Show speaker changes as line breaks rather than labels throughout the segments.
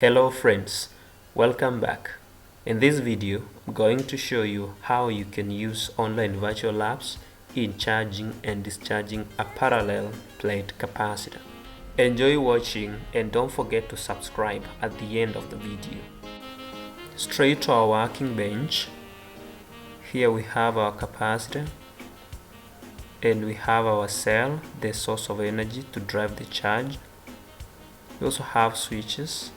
Hello friends, welcome back. In this video, I'm going to show you how you can use online virtual labs in charging and discharging a parallel plate capacitor. Enjoy watching and don't forget to subscribe at the end of the video. Straight to our working bench. Here we have our capacitor and we have our cell, the source of energy to drive the charge. We also have switches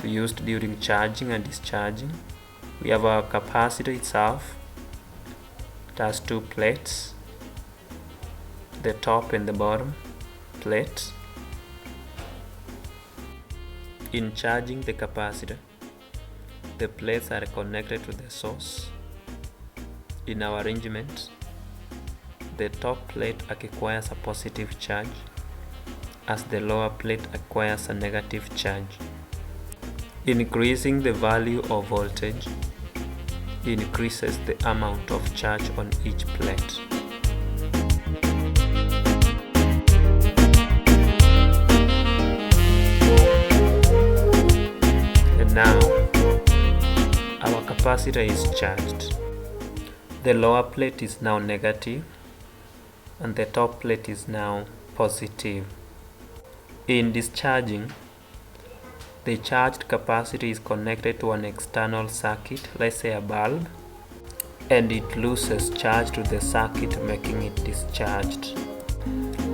used during charging and discharging. We have our capacitor itself. It has two plates, the top and the bottom plates. In charging the capacitor, the plates are connected to the source. In our arrangement, the top plate acquires a positive charge as the lower plate acquires a negative charge. Increasing the value of voltage increases the amount of charge on each plate. And now, our capacitor is charged. The lower plate is now negative and the top plate is now positive. In discharging, the charged capacitor is connected to an external circuit, let's say a bulb, and it loses charge to the circuit, making it discharged.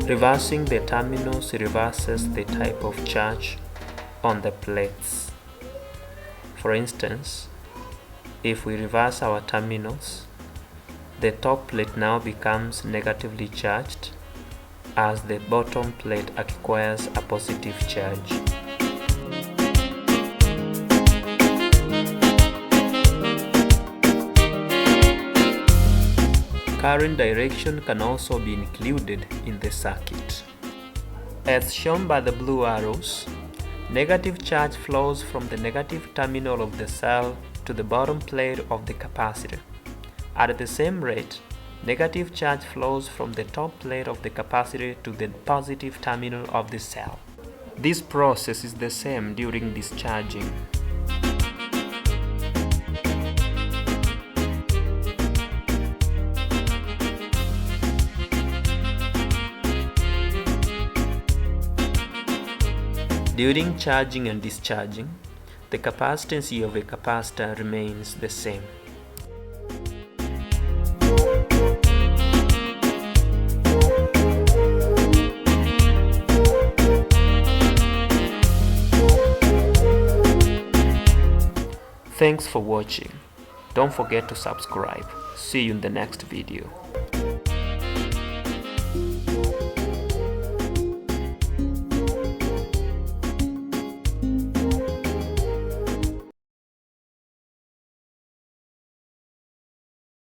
Reversing the terminals reverses the type of charge on the plates. For instance, if we reverse our terminals, the top plate now becomes negatively charged as the bottom plate acquires a positive charge. Current direction can also be included in the circuit. As shown by the blue arrows, negative charge flows from the negative terminal of the cell to the bottom plate of the capacitor. At the same rate, negative charge flows from the top plate of the capacitor to the positive terminal of the cell. This process is the same during discharging. During charging and discharging, the capacitance of a capacitor remains the same. Thanks for watching. Don't forget to subscribe. See you in the next video.